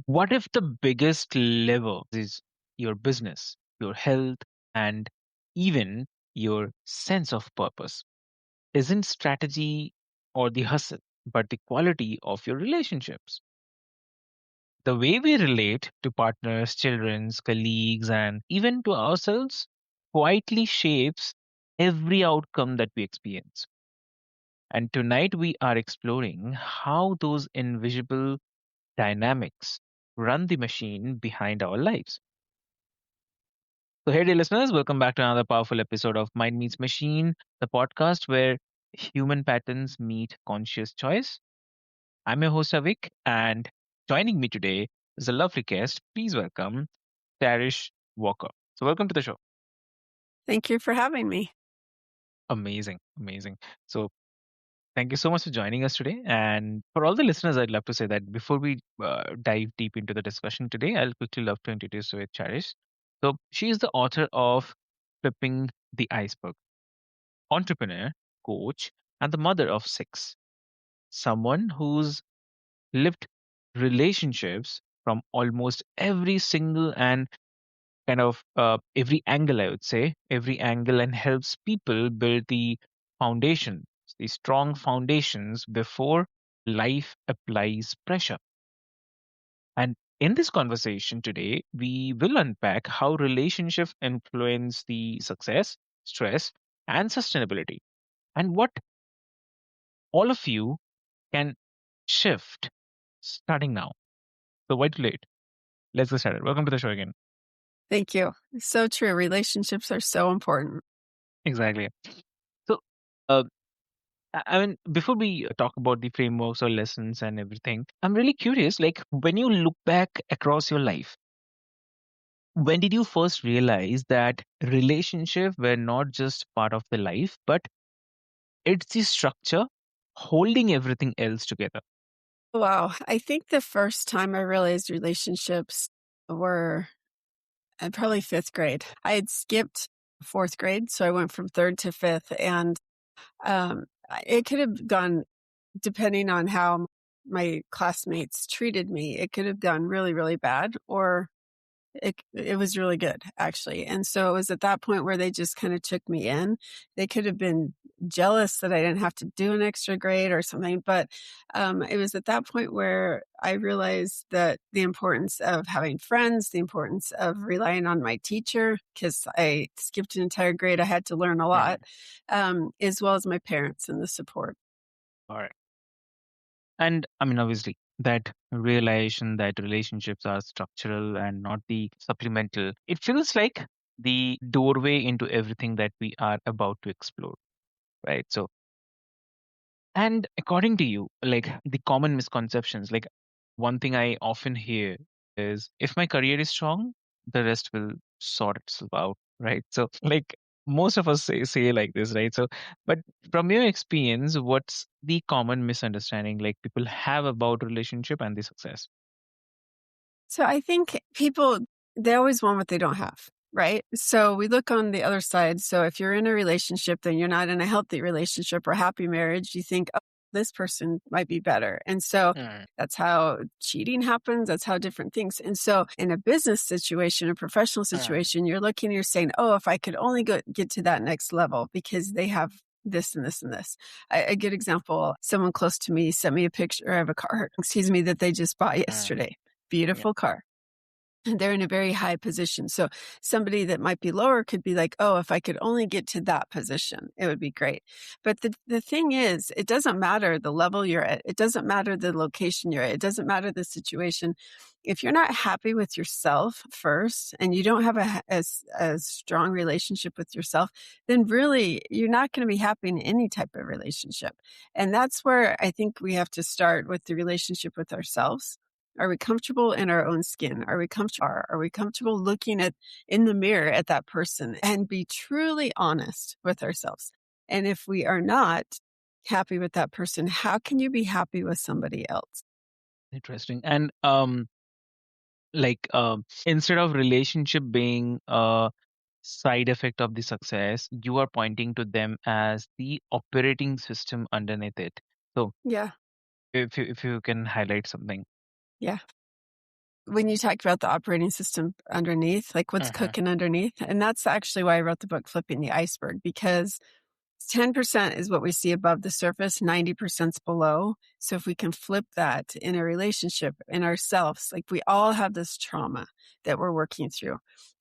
What if the biggest lever is your business, your health, and even your sense of purpose? Isn't strategy or the hustle, but the quality of your relationships. The way we relate to partners, children, colleagues, and even to ourselves quietly shapes every outcome that we experience. And tonight we are exploring how those invisible dynamics run the machine behind our lives. So, hey, dear listeners, welcome back to another powerful episode of Mind Meets Machine, the podcast where human patterns meet conscious choice. I'm your host, Avik, and joining me today is a lovely guest. Please welcome Parish Walker. So, welcome to the show. Thank you for having me. Amazing, amazing. So, thank you so much for joining us today. And for all the listeners, I'd love to say that before we dive deep into the discussion today, I'll quickly love to introduce you with Charisse. So, she is the author of Flipping the Iceberg, entrepreneur, coach, and the mother of six. Someone who's lived relationships from almost every single and kind of every angle, I would say, every angle, and helps people build the foundation, the strong foundations before life applies pressure. And in this conversation today, we will unpack how relationships influence the success, stress, and sustainability, and what all of you can shift starting now. So, why too late? Let's get started. Welcome to the show again. Thank you. So true. Relationships are so important. Exactly. So, uh, I mean, before we talk about the frameworks or lessons and everything, I'm really curious. Like, when you look back across your life, when did you first realize that relationship were not just part of the life, but it's the structure holding everything else together? Wow. I think the first time I realized relationships were probably fifth grade. I had skipped fourth grade, so I went from third to fifth. And it could have gone, depending on how my classmates treated me, it could have gone really, really bad, or it was really good, actually. And so it was at that point where they just kind of took me in. They could have been jealous that I didn't have to do an extra grade or something, but it was at that point where I realized that the importance of having friends, the importance of relying on my teacher, because I skipped an entire grade, I had to learn a Hmm. lot, as well as my parents and the support. All right. And I mean, obviously, that realization that relationships are structural and not the supplemental, it feels like the doorway into everything that we are about to explore, right? So, and according to you, like the common misconceptions, like one thing I often hear is if my career is strong, the rest will sort itself out, right? So, like most of us say like this, right? So, but from your experience, what's the common misunderstanding like people have about relationship and the success? So I think people, they always want what they don't have, right? So we look on the other side. So if you're in a relationship, then you're not in a healthy relationship or happy marriage. You think, oh, this person might be better. And so Mm, that's how cheating happens. That's how different things. And so in a business situation, a professional mm, situation, you're looking, you're saying, oh, if I could only get to that next level because they have this and this and this. A good example, someone close to me sent me a picture of a car, excuse me, that they just bought mm, yesterday. yeah. Beautiful car. And they're in a very high position. So somebody that might be lower could be like, oh, if I could only get to that position, it would be great. But the thing is, it doesn't matter the level you're at. It doesn't matter the location you're at. It doesn't matter the situation. If you're not happy with yourself first and you don't have a strong relationship with yourself, then really you're not going to be happy in any type of relationship. And that's where I think we have to start with the relationship with ourselves. Are we comfortable in our own skin? Are we comfortable looking at in the mirror at that person and be truly honest with ourselves? And if we are not happy with that person, how can you be happy with somebody else? Interesting. And instead of relationship being a side effect of the success, you are pointing to them as the operating system underneath it. So Yeah. if you can highlight something. Yeah. when you talked about the operating system underneath, like what's Uh-huh. cooking underneath, and that's actually why I wrote the book Flipping the Iceberg, because 10% is what we see above the surface, 90% is below. So if we can flip that in a relationship, in ourselves, like we all have this trauma that we're working through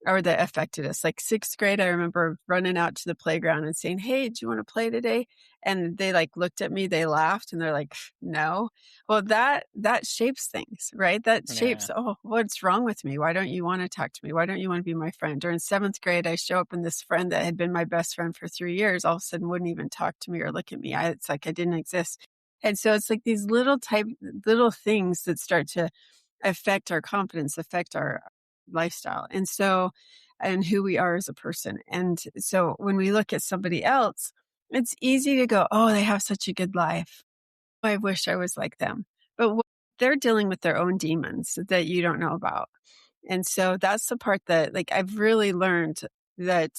or that affected us. Like sixth grade, I remember running out to the playground and saying, "Hey, do you want to play today?" And they like looked at me, they laughed, and they're like, "No." Well, that shapes things, right? That Yeah. shapes, oh, what's wrong with me? Why don't you want to talk to me? Why don't you want to be my friend? During seventh grade, I show up and this friend that had been my best friend for 3 years all of a sudden wouldn't even talk to me or look at me. It's like I didn't exist. And so it's like these little things that start to affect our confidence, affect our lifestyle. And who we are as a person. And so when we look at somebody else, it's easy to go, oh, they have such a good life. I wish I was like them. But they're dealing with their own demons that you don't know about. And so that's the part that, like, I've really learned that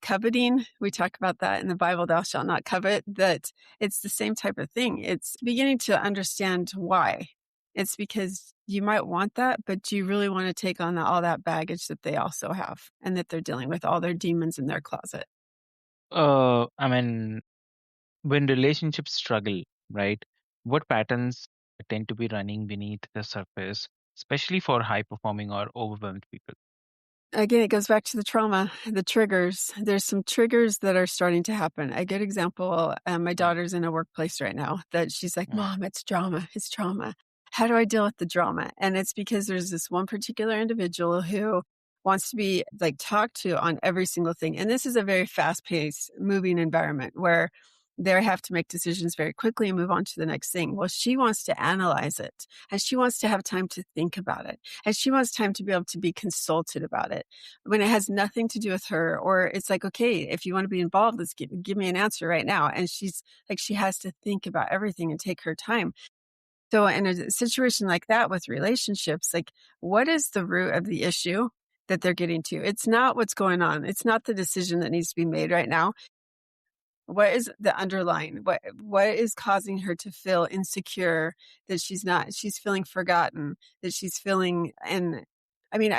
coveting, we talk about that in the Bible, thou shalt not covet, that it's the same type of thing. It's beginning to understand why. It's because you might want that, but do you really want to take on all that baggage that they also have and that they're dealing with all their demons in their closet? I mean, when relationships struggle, right? What patterns tend to be running beneath the surface, especially for high performing or overwhelmed people? Again, it goes back to the trauma, the triggers. There's some triggers that are starting to happen. A good example, my Mm, daughter's in a workplace right now that she's like, mm, "Mom, it's drama. It's trauma. How do I deal with the drama?" And it's because there's this one particular individual who wants to be like talked to on every single thing. And this is a very fast paced, moving environment where they have to make decisions very quickly and move on to the next thing. Well, she wants to analyze it and she wants to have time to think about it. And she wants time to be able to be consulted about it when it has nothing to do with her. Or it's like, okay, if you want to be involved, let's give me an answer right now. And she's like, she has to think about everything and take her time. So in a situation like that with relationships, like what is the root of the issue that they're getting to? It's not what's going on. It's not the decision that needs to be made right now. What is the underlying? What is causing her to feel insecure, that she's feeling forgotten, that she's feeling, and I mean,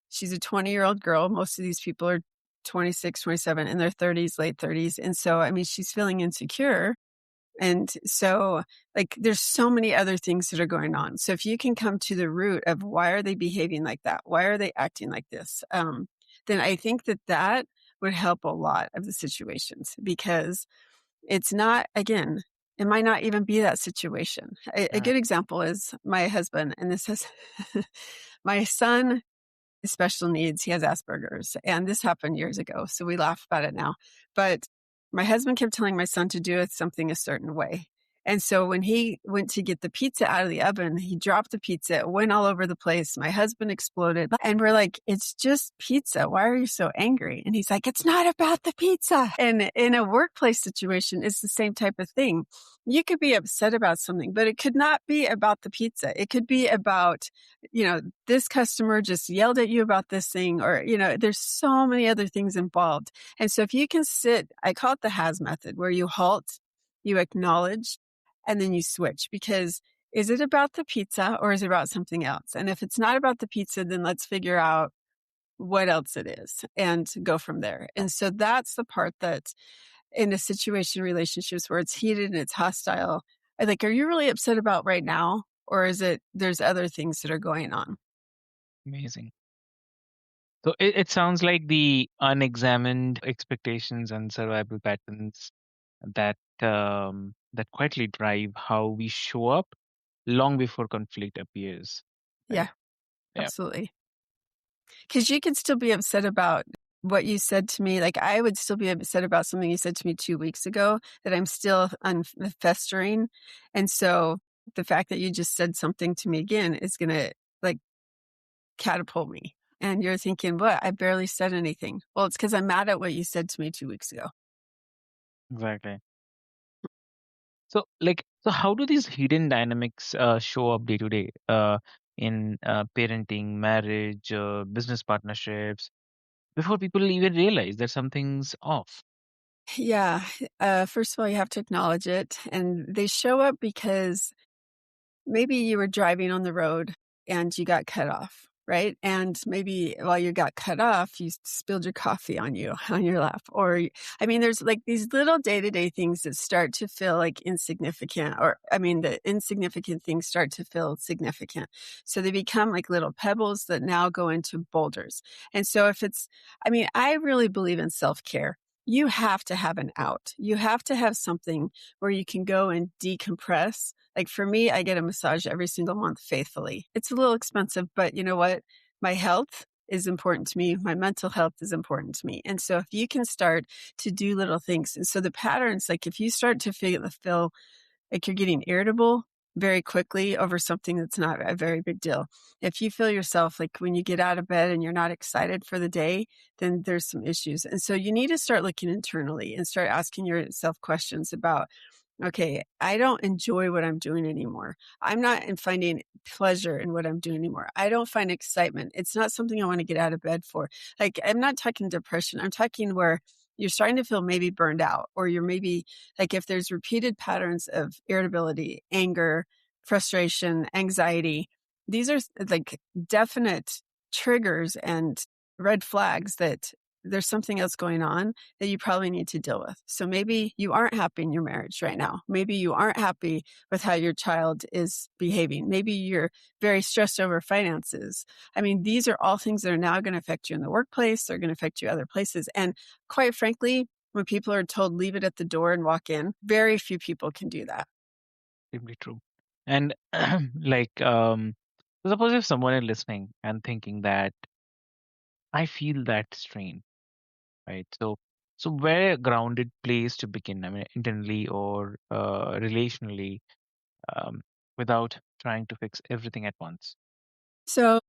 she's a 20-year-old girl. Most of these people are 26, 27 in their 30s, late 30s. And so, I mean, she's feeling insecure. And so, like, there's so many other things that are going on. So if you can come to the root of why are they behaving like that? Why are they acting like this? Then I think that would help a lot of the situations, because it's not, again, it might not even be that situation. A mm. good example is my husband, and this is my son, special needs. He has Asperger's. And this happened years ago. So we laugh about it now. But my husband kept telling my son to do something a certain way. And so when he went to get the pizza out of the oven, he dropped the pizza. It went all over the place. My husband exploded. And we're like, it's just pizza. Why are you so angry? And he's like, it's not about the pizza. And in a workplace situation, it's the same type of thing. You could be upset about something, but it could not be about the pizza. It could be about, this customer just yelled at you about this thing, or, there's so many other things involved. And so if you can sit, I call it the has method, where you halt, you acknowledge, and then you switch, because is it about the pizza or is it about something else? And if it's not about the pizza, then let's figure out what else it is and go from there. And so that's the part that in a situation, relationships where it's heated and it's hostile, like, are you really upset about right now? Or is it, there's other things that are going on? Amazing. So it sounds like the unexamined expectations and survival patterns that quietly drive how we show up long before conflict appears. Right. Yeah, Yeah. absolutely. Because you can still be upset about what you said to me. Like, I would still be upset about something you said to me 2 weeks ago that I'm still festering. And so the fact that you just said something to me again is going to, like, catapult me. And you're thinking, what? I barely said anything. Well, it's because I'm mad at what you said to me 2 weeks ago. Exactly. So how do these hidden dynamics show up day to day in parenting, marriage, business partnerships before people even realize that something's off? Yeah. First of all, you have to acknowledge it. And they show up because maybe you were driving on the road. and you got cut off, right? And maybe while you got cut off, you spilled your coffee on your lap. Or, I mean, there's like these little day-to-day things that start to feel like insignificant, or I mean, the insignificant things start to feel significant. So they become like little pebbles that now go into boulders. And so I really believe in self-care. You have to have an out. You have to have something where you can go and decompress. Like for me, I get a massage every single month faithfully. It's a little expensive, but you know what? My health is important to me. My mental health is important to me. And so if you can start to do little things, and so the patterns, like if you start to feel like you're getting irritable very quickly over something that's not a very big deal. If you feel yourself like when you get out of bed and you're not excited for the day, then there's some issues. And so you need to start looking internally and start asking yourself questions about, okay, I don't enjoy what I'm doing anymore. I'm not finding pleasure in what I'm doing anymore. I don't find excitement. It's not something I want to get out of bed for. Like, I'm not talking depression. I'm talking where you're starting to feel maybe burned out, or you're maybe like if there's repeated patterns of irritability, anger, frustration, anxiety, these are like definite triggers and red flags that there's something else going on that you probably need to deal with. So maybe you aren't happy in your marriage right now. Maybe you aren't happy with how your child is behaving. Maybe you're very stressed over finances. I mean, these are all things that are now going to affect you in the workplace. They're going to affect you other places. And quite frankly, when people are told leave it at the door and walk in, very few people can do that. Extremely true. And suppose if someone is listening and thinking that I feel that strain, right? So where a grounded place to begin? I mean, internally or relationally, um, without trying to fix everything at once. So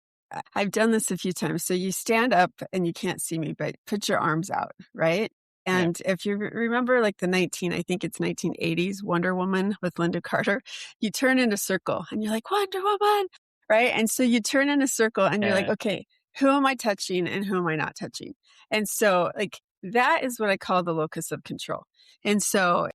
I've done this a few times. So you stand up and you can't see me, but put your arms out, right? Yeah. And if you remember like I think it's 1980s Wonder Woman with Linda Carter, you turn in a circle and you're like, Wonder Woman, right? And so you turn in a circle and you're like, Yeah. okay, who am I touching and who am I not touching? And so like that is what I call the locus of control. And so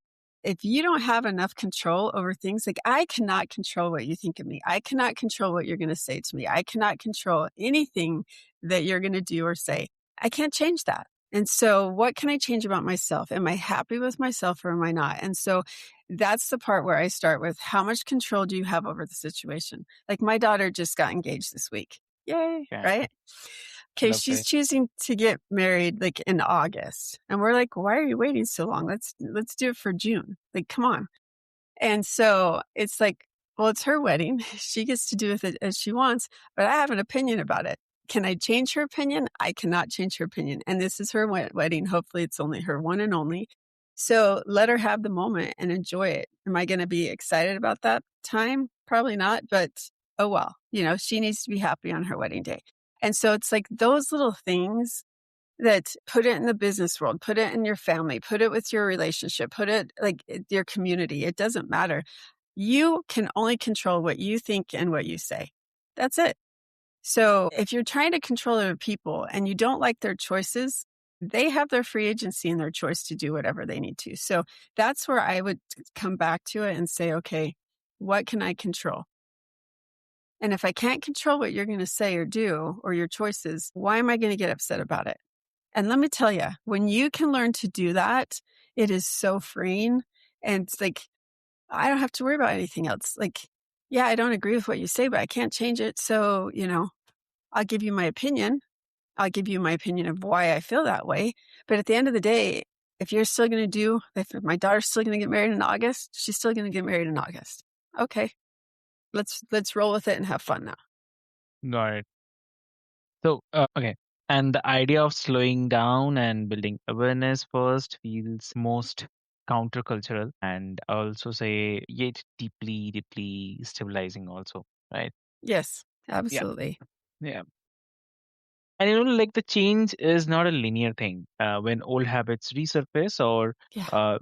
if you don't have enough control over things, like I cannot control what you think of me. I cannot control what you're going to say to me. I cannot control anything that you're going to do or say. I can't change that. And so what can I change about myself? Am I happy with myself or am I not? And so that's the part where I start with how much control do you have over the situation? Like my daughter just got engaged this week. Yay, Yeah. right? Okay, she's Lovely. choosing to get married like in August. And we're like, why are you waiting so long? Let's do it for June. Like, come on. And so it's like, well, it's her wedding. She gets to do with it as she wants, but I have an opinion about it. Can I change her opinion? I cannot change her opinion. And this is her wedding. Hopefully it's only her one and only. So let her have the moment and enjoy it. Am I going to be excited about that time? Probably not, but oh well, she needs to be happy on her wedding day. And so it's like those little things that put it in the business world, put it in your family, put it with your relationship, put it like your community. It doesn't matter. You can only control what you think and what you say. That's it. So if you're trying to control other people and you don't like their choices, they have their free agency and their choice to do whatever they need to. So that's where I would come back to it and say, okay, what can I control? And if I can't control what you're going to say or do or your choices, why am I going to get upset about it? And let me tell you, when you can learn to do that, it is so freeing. And it's like, I don't have to worry about anything else. Like, yeah, I don't agree with what you say, but I can't change it. So, I'll give you my opinion. I'll give you my opinion of why I feel that way. But at the end of the day, if my daughter's still going to get married in August, she's still going to get married in August. Okay. Let's roll with it and have fun now. Got it. So, okay. And the idea of slowing down and building awareness first feels most countercultural and also say yet deeply, deeply stabilizing also, right? Yes, Yeah. absolutely. Yeah. And like the change is not a linear thing. When old habits resurface or Yeah. uh,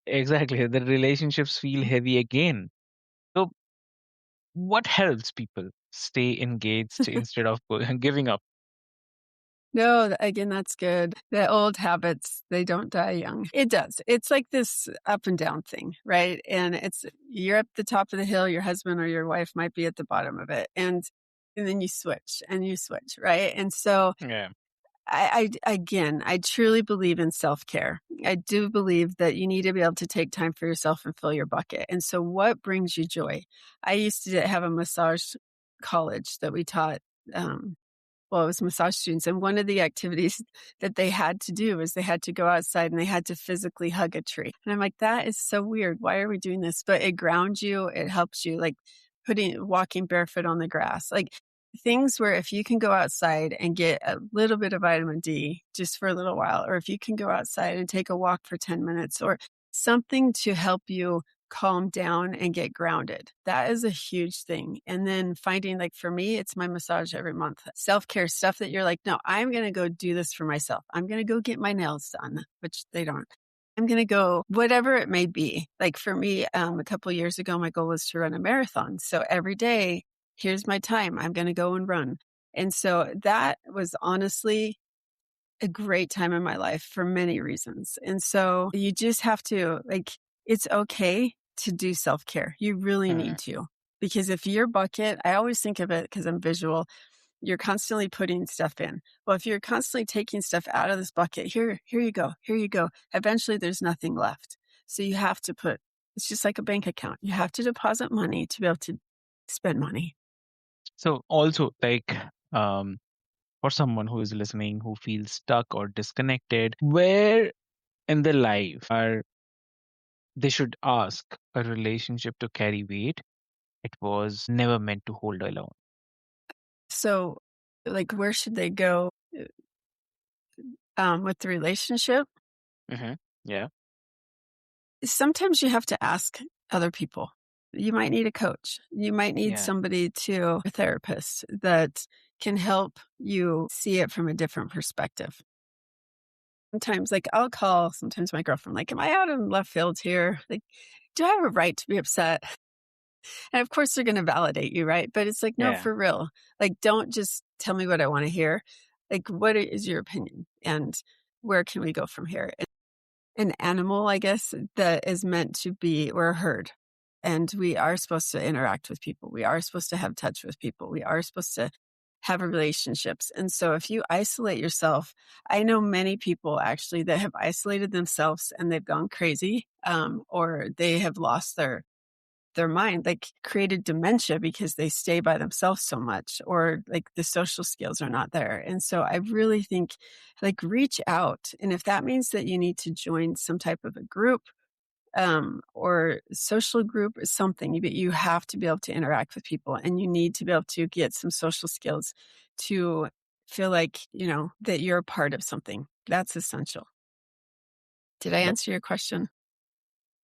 exactly the relationships feel heavy again. So what helps people stay engaged instead of giving up? No, again, that's good. The old habits, they don't die young. It does. It's like this up and down thing, right? And you're at the top of the hill, your husband or your wife might be at the bottom of it. And and then you switch and you switch, right? And so Yeah. again, I truly believe in self-care. I do believe that you need to be able to take time for yourself and fill your bucket. And so what brings you joy? I used to have a massage college that we taught, well, it was massage students. And one of the activities that they had to do was they had to go outside and they had to physically hug a tree. And I'm like, that is so weird. Why are we doing this? But it grounds you. It helps you, like walking barefoot on the grass, like things where if you can go outside and get a little bit of vitamin D just for a little while, or if you can go outside and take a walk for 10 minutes or something to help you calm down and get grounded. That is a huge thing. And then finding, like, for me, it's my massage every month. Self-care stuff that you're like, no, I'm going to go do this for myself. I'm going to go get my nails done, which they don't. I'm going to go, whatever it may be. Like for me, a couple of years ago, my goal was to run a marathon. So every day, here's my time. I'm going to go and run. And so that was honestly a great time in my life for many reasons. And so you just have to, like, it's okay to do self-care. You really Mhm. need to. Because if your bucket, I always think of it because I'm visual, you're constantly putting stuff in. Well, if you're constantly taking stuff out of this bucket, here you go, here you go. Eventually there's nothing left. So you have to put, it's just like a bank account. You have to deposit money to be able to spend money. So also like um for someone who is listening who feels stuck or disconnected, where in their life are they should ask a relationship to carry weight? It was never meant to hold alone. So, like, where should they go with the relationship? Hmm. Yeah. Sometimes you have to ask other people. You might need a coach. You might need Yeah. somebody a therapist that can help you see it from a different perspective. Sometimes, like, I'll call sometimes my girlfriend, like, am I out in left field here? Like, do I have a right to be upset? And of course, they're going to validate you, right? But it's like, no, Yeah. for real. Like, don't just tell me what I want to hear. Like, what is your opinion? And where can we go from here? An animal, I guess, that is meant to be, we're a herd. And we are supposed to interact with people. We are supposed to have touch with people. We are supposed to have relationships. And so if you isolate yourself, I know many people actually that have isolated themselves and they've gone crazy, or they have lost their mind, like created dementia because they stay by themselves so much, or like the social skills are not there. And so I really think, like, reach out. And if that means that you need to join some type of a group, or social group or something, but you have to be able to interact with people and you need to be able to get some social skills to feel like, that you're a part of something. That's essential. Did I Yep. answer your question?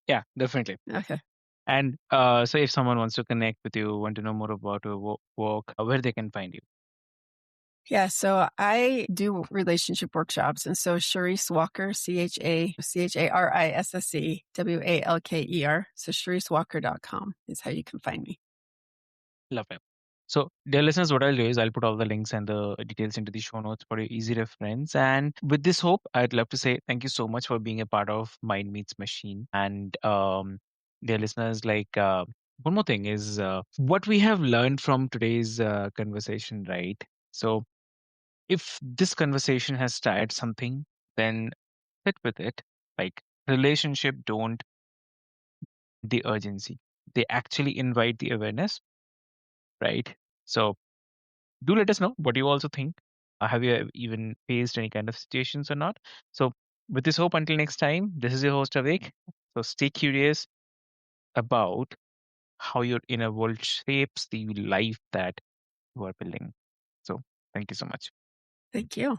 Yeah, definitely. Okay. And so if someone wants to connect with you, want to know more about your work, where they can find you. Yeah, so I do relationship workshops. And so Charisse Walker, CHARISSEWALKER. So CharisseWalker.com is how you can find me. Lovely. So, dear listeners, what I'll do is I'll put all the links and the details into the show notes for your easy reference. And with this hope, I'd love to say thank you so much for being a part of Mind Meets Machine. And dear listeners, like one more thing is what we have learned from today's conversation, right? So, if this conversation has started something, then sit with it. Like relationship don't the urgency; they actually invite the awareness, right? So do let us know what you also think. Have you even faced any kind of situations or not? So, with this hope, until next time, this is your host, Avik. So, stay curious about how your inner world shapes the life that you are building. So, thank you so much. Thank you.